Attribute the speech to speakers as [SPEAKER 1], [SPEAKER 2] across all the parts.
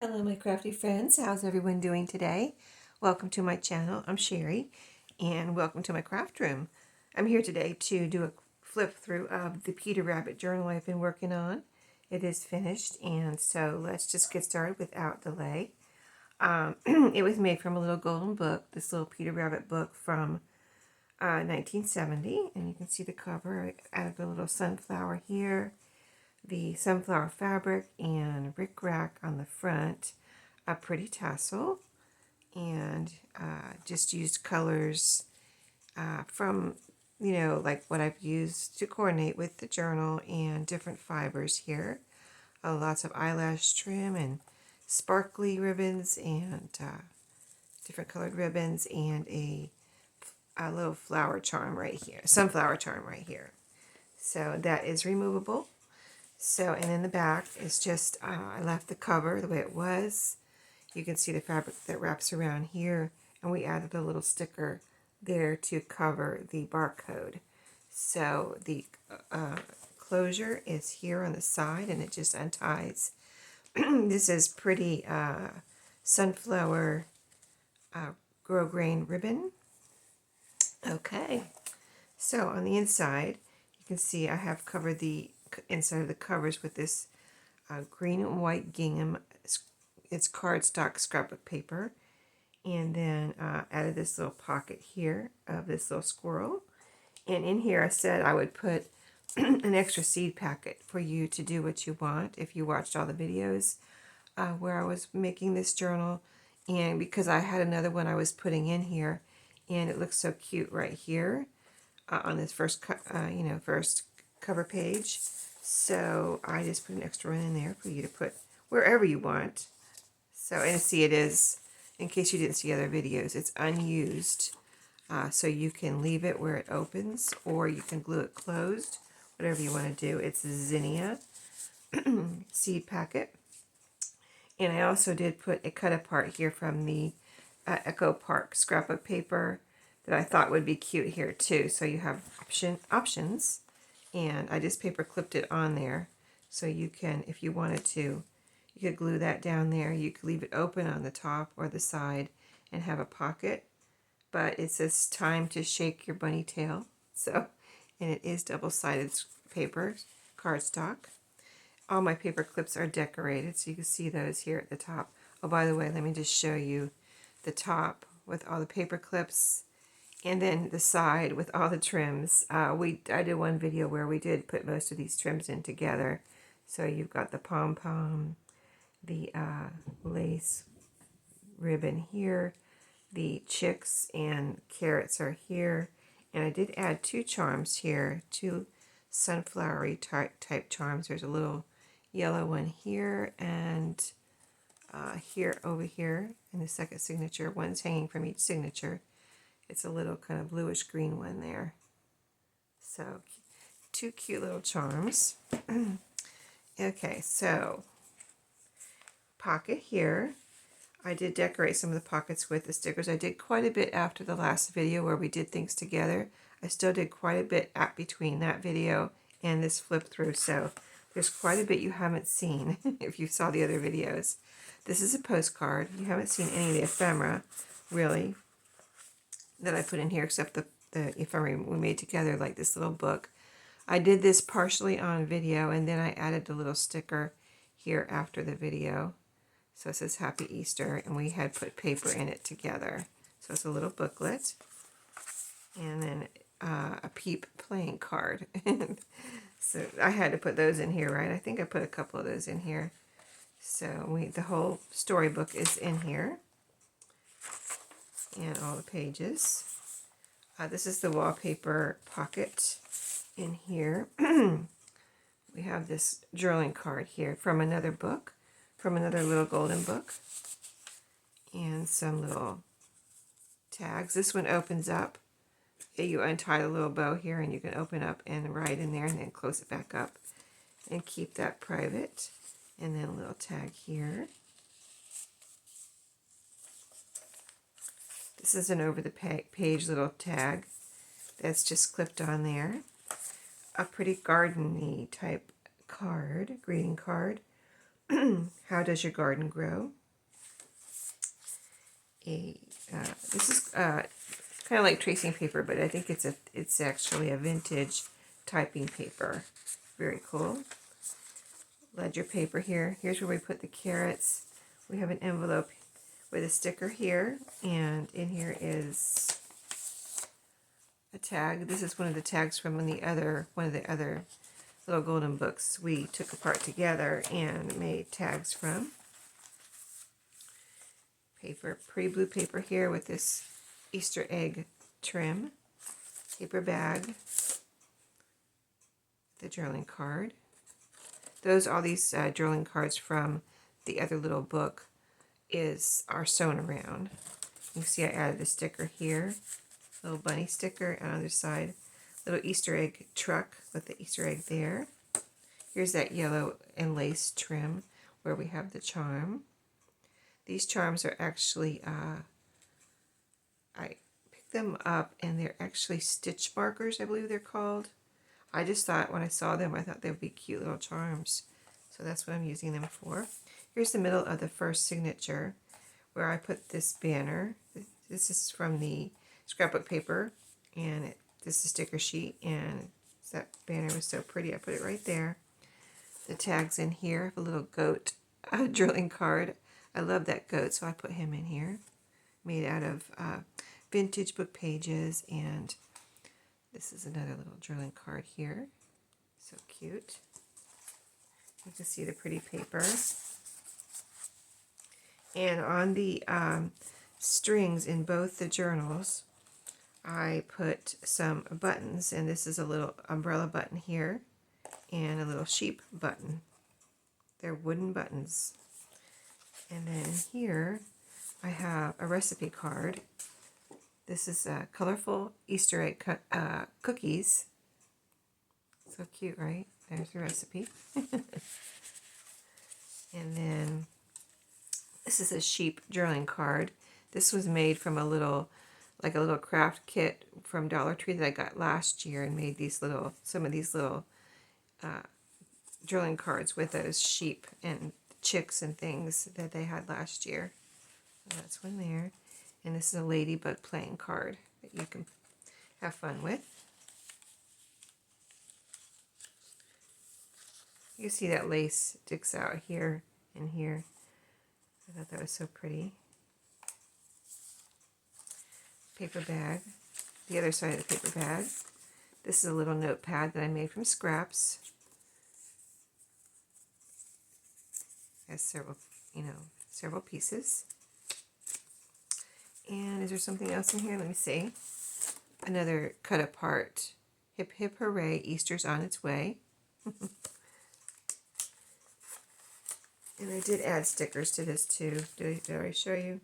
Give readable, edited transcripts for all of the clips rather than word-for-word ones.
[SPEAKER 1] Hello, my crafty friends. How's everyone doing today? Welcome to my channel. I'm Sheree, and welcome to my craft room. I'm here today to do a flip through of the Peter Rabbit journal I've been working on. It is finished, and so let's just get started without delay. It was made from a little golden book, this little Peter Rabbit book from 1970, and you can see the cover. I added a little sunflower here, the sunflower fabric and rickrack on the front, a pretty tassel, and just used colors from, like what I've used to coordinate with the journal and different fibers here. Lots of eyelash trim and sparkly ribbons and different colored ribbons and a little flower charm right here, sunflower charm right here. So that is removable. So, and in the back is just, I left the cover the way it was. You can see the fabric that wraps around here, and we added a little sticker there to cover the barcode. So the closure is here on the side, and it just unties. This is pretty sunflower grosgrain ribbon. Okay, so on the inside, you can see I have covered the inside of the covers with this green and white gingham. It's cardstock scrapbook paper. And then added this little pocket here of this little squirrel. And in here I said I would put an extra seed packet for you to do what you want if you watched all the videos where I was making this journal. And because I had another one I was putting in here, and it looks so cute right here on this first cover page. So I just put an extra one in there for you to put wherever you want. So, and see, it is, in case you didn't see other videos, it's unused. So you can leave it where it opens, or you can glue it closed, whatever you want to do. It's zinnia seed packet. And I also did put a cut apart here from the Echo Park scrapbook paper that I thought would be cute here too. So you have options. And I just paper clipped it on there, so you can, if you wanted to, you could glue that down there. You could leave it open on the top or the side and have a pocket. But it says time to shake your bunny tail. So, and it is double-sided paper, cardstock. All my paper clips are decorated, so you can see those here at the top. Oh, by the way, let me just show you the top with all the paper clips. And then the side with all the trims. I did one video where we did put most of these trims in together. So you've got the pom-pom, the lace ribbon here, the chicks and carrots are here. And I did add two charms here, two sunflowery type charms. There's a little yellow one here and here over here in the second signature. One's hanging from each signature. It's a little kind of bluish green one there. So two cute little charms. Okay, so pocket here. I did decorate some of the pockets with the stickers. I did quite a bit after the last video where we did things together. I still did quite a bit between that video and this flip through. So there's quite a bit you haven't seen if you saw the other videos. This is a postcard. You haven't seen any of the ephemera, really, that I put in here, except the ephemera we made together, like this little book. I did this partially on video, and then I added a little sticker here after the video. So it says Happy Easter, and we had put paper in it together. So it's a little booklet, and then a Peep playing card. So I had to put those in here, right? I think I put a couple of those in here. So the whole storybook is in here, and all the pages. This is the wallpaper pocket in here. We have this journaling card here from another book, from another little golden book, and some little tags. This one opens up. You untie the little bow here, and you can open up and write in there, and then close it back up and keep that private. And then a little tag here. This is an over the page little tag that's just clipped on there. A pretty garden-y type card, greeting card. How Does Your Garden Grow? This is kind of like tracing paper, but I think it's actually a vintage typing paper. Very cool. Ledger paper here. Here's where we put the carrots. We have an envelope with a sticker here, and in here is a tag. This is one of the tags from one of the other little golden books we took apart together and made tags from. Paper, pretty blue paper here with this Easter egg trim. Paper bag. The journaling card. All these journaling cards from the other little book are sewn around. You can see I added a sticker here. Little bunny sticker, and on the other side, little Easter egg truck with the Easter egg there. Here's that yellow and lace trim where we have the charm. These charms are actually, I picked them up and they're actually stitch markers, I believe they're called. I just thought when I saw them, I thought they would be cute little charms. So that's what I'm using them for. Here's the middle of the first signature where I put this banner. This is from the scrapbook paper, and this is a sticker sheet, and that banner was so pretty. I put it right there. The tags in here, a little goat drilling card. I love that goat, so I put him in here. Made out of vintage book pages, and this is another little drilling card here. So cute. You can see the pretty paper. And on the strings in both the journals, I put some buttons, and this is a little umbrella button here and a little sheep button. They're wooden buttons. And then here I have a recipe card. This is colorful Easter egg cookies. So cute, right? There's the recipe. And then this is a sheep journaling card. This was made from a little craft kit from Dollar Tree that I got last year, and made some of these little journaling cards with those sheep and chicks and things that they had last year. So that's one there. And this is a ladybug playing card that you can have fun with. You see that lace sticks out here and here. I thought that was so pretty. Paper bag. The other side of the paper bag. This is a little notepad that I made from scraps. Has several pieces. And is there something else in here? Let me see. Another cut apart. Hip hip hooray, Easter's on its way. And I did add stickers to this too. Did I show you?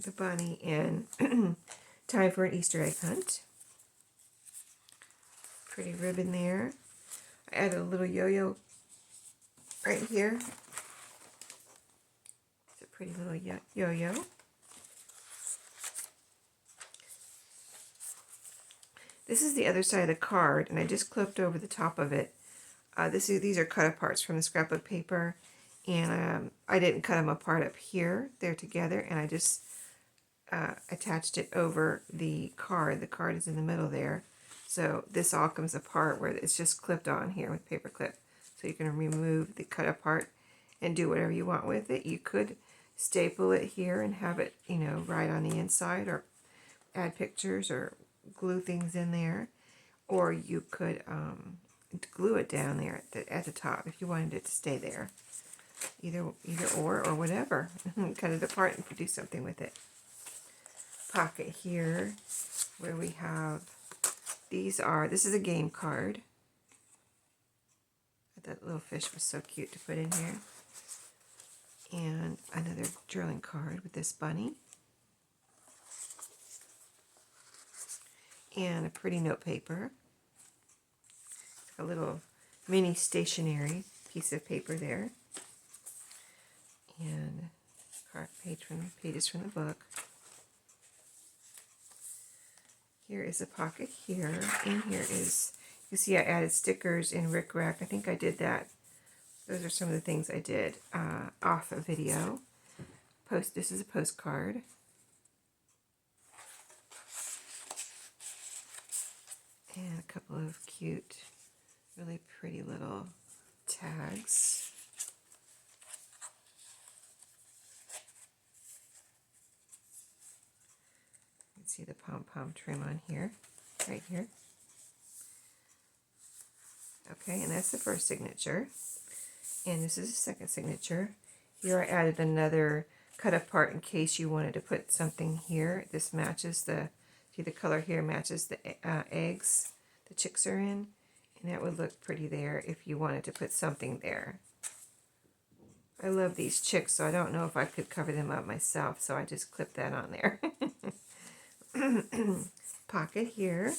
[SPEAKER 1] The bunny and time for an Easter egg hunt. Pretty ribbon there. I added a little yo-yo right here. It's a pretty little yo-yo. This is the other side of the card, and I just clipped over the top of it. These are cut aparts from the scrapbook paper, and I didn't cut them apart up here. They're together, and I just attached it over the card. The card is in the middle there. So this all comes apart where it's just clipped on here with paper clip. So you can remove the cut apart and do whatever you want with it. You could staple it here and have it, right on the inside, or add pictures or glue things in there. Or you could glue it down there at the top if you wanted it to stay there. Either or whatever. Cut it apart and do something with it. Pocket here where we have this is a game card. That little fish was so cute to put in here. And another journaling card with this bunny. And a pretty note paper. A little mini stationery piece of paper there. And pages from the book. Here is a pocket here. And here is, you see I added stickers in Rick Rack. I think I did that Those are some of the things I did off a video. This is a postcard. And a couple of cute, really pretty little tags. You can see the pom-pom trim on here, right here. Okay, and that's the first signature. And this is the second signature. Here I added another cut apart in case you wanted to put something here. This matches see the color here matches the eggs the chicks are in. And that would look pretty there if you wanted to put something there. I love these chicks, so I don't know if I could cover them up myself, so I just clipped that on there. Pocket here,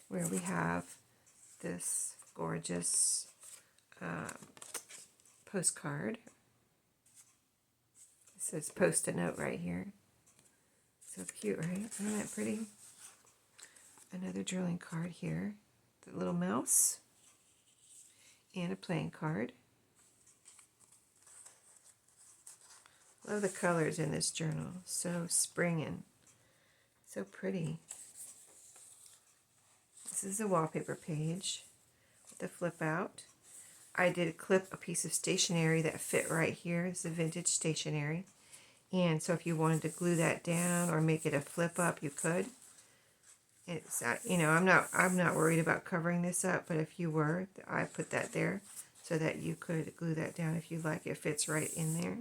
[SPEAKER 1] where we have this gorgeous postcard. It says post a note right here. So cute, right? Isn't that pretty? Another drilling card here. The little mouse. And a playing card. Love the colors in this journal. So springing. So pretty. This is the wallpaper page with the flip out. I did clip a piece of stationery that fit right here. It's a vintage stationery. And so if you wanted to glue that down or make it a flip up, you could. It's I'm not worried about covering this up, but if you were, I put that there so that you could glue that down if you like. It fits right in there.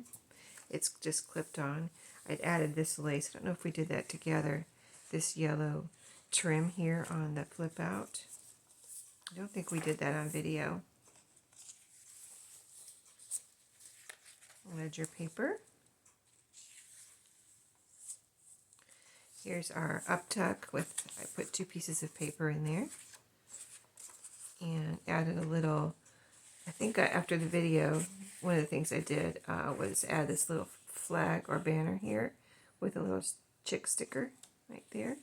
[SPEAKER 1] It's just clipped on. I'd added this lace. I don't know if we did that together. This yellow trim here on the flip out. I don't think we did that on video. Ledger paper. Here's our uptuck I put 2 pieces of paper in there and added a little, I think after the video, one of the things I did was add this little flag or banner here with a little chick sticker right there.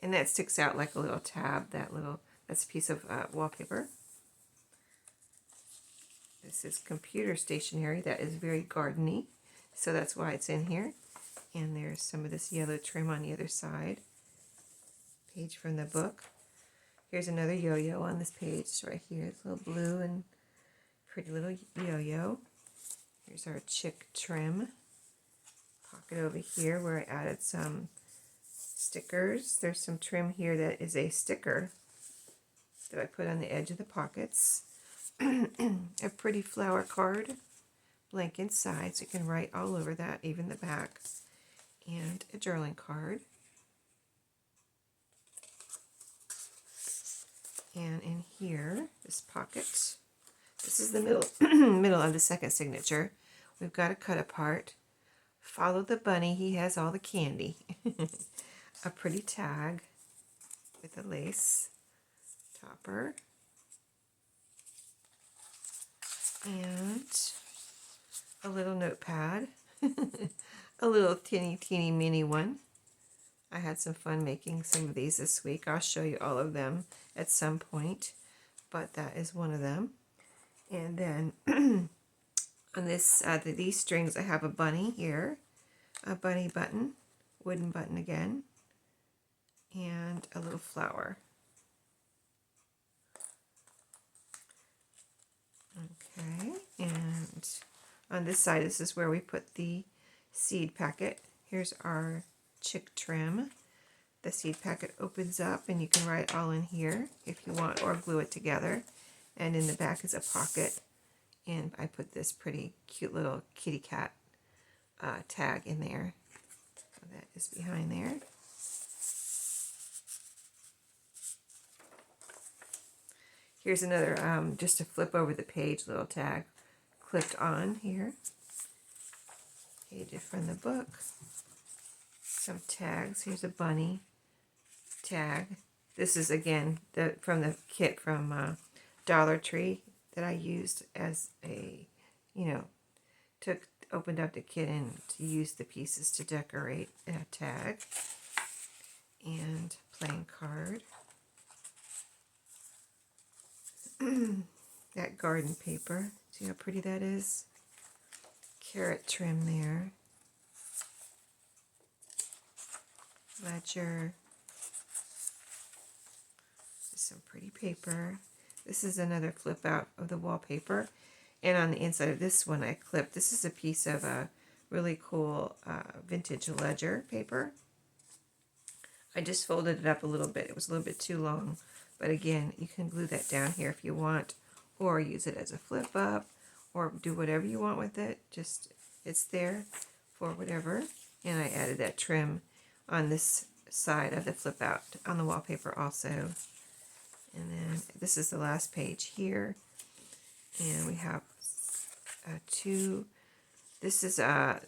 [SPEAKER 1] And that sticks out like a little tab, that's a piece of wallpaper. This is computer stationery that is very gardeny, so that's why it's in here. And there's some of this yellow trim on the other side. Page from the book. Here's another yo-yo on this page right here. It's a little blue and pretty little yo-yo. Here's our chick trim. Pocket over here where I added some stickers. There's some trim here that is a sticker that I put on the edge of the pockets. A pretty flower card. Blank inside, so you can write all over that, even the back. And a journaling card. And in here, this pocket, this is the middle of the second signature. We've got a cut apart. Follow the bunny, he has all the candy. A pretty tag with a lace topper. And a little notepad. A little teeny mini one. I had some fun making some of these this week. I'll show you all of them at some point, but that is one of them. And then on this, these strings, I have a bunny here, a bunny button, wooden button again, and a little flower. Okay, and on this side, this is where we put the seed packet. Here's our chick trim. The seed packet opens up and you can write all in here if you want, or glue it together. And in the back is a pocket, and I put this pretty cute little kitty cat tag in there. So that is behind there. Here's another, just to flip over the page, little tag clipped on here. Page from the book. Some tags. Here's a bunny tag. This is again from the kit from Dollar Tree that I used as a, opened up the kit and to use the pieces to decorate a tag. And playing card. That garden paper, See how pretty that is? Carrot trim there. Ledger. Some pretty paper. This is another flip out of the wallpaper. And on the inside of this one I clipped. This is a piece of a really cool vintage ledger paper. I just folded it up a little bit. It was a little bit too long. But again, you can glue that down here if you want, or use it as a flip up, or do whatever you want with it. Just, it's there for whatever. And I added that trim on this side of the flip out on the wallpaper also. And then this is the last page here. And we have two, this is,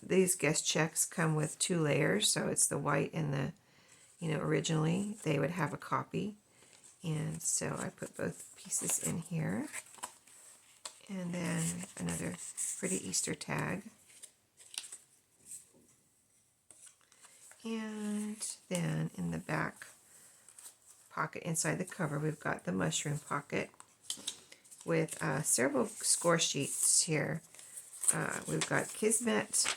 [SPEAKER 1] these guest checks come with 2 layers. So it's the white and the, you know, originally they would have a copy. And so I put both pieces in here. And then another pretty Easter tag. And then in the back pocket inside the cover, we've got the mushroom pocket with several score sheets here. We've got Kismet,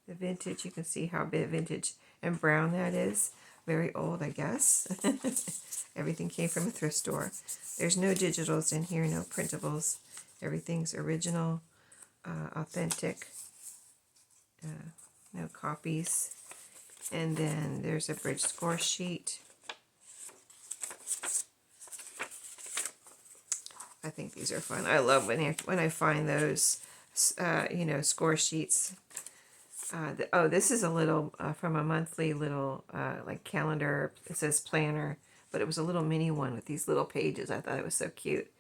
[SPEAKER 1] the vintage. You can see how bit vintage and brown that is. Very old, I guess. Everything came from a thrift store. There's no digitals in here, no printables. Everything's original, authentic, no copies. And then there's a bridge score sheet. I think these are fun. I love when I find those, you know, score sheets. Oh, this is a little from a monthly little like calendar. It says planner, but it was a little mini one with these little pages. I thought it was so cute.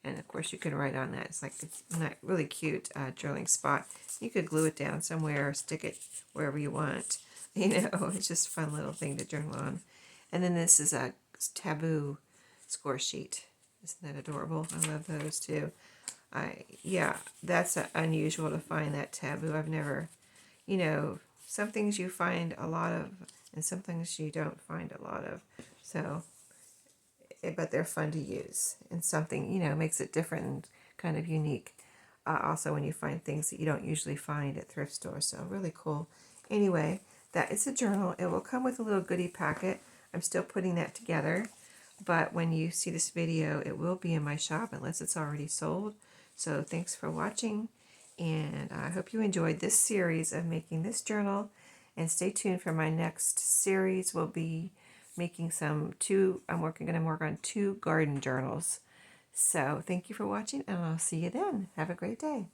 [SPEAKER 1] And of course you can write on that. It's like a really cute drilling spot. You could glue it down somewhere or stick it wherever you want. You know, it's just a fun little thing to journal on. And then this is a taboo score sheet. Isn't that adorable? I love those too. Yeah, that's unusual to find that taboo. I've never, you know, some things you find a lot of and some things you don't find a lot of. So, but they're fun to use, and something, you know, makes it different and kind of unique. Also when you find things that you don't usually find at thrift stores. So really cool. Anyway, that is a journal. It will come with a little goodie packet. I'm still putting that together. But when you see this video, it will be in my shop unless it's already sold. So thanks for watching. And I hope you enjoyed this series of making this journal. And stay tuned for my next series. We'll be making I'm going to work on 2 garden journals. So thank you for watching, and I'll see you then. Have a great day.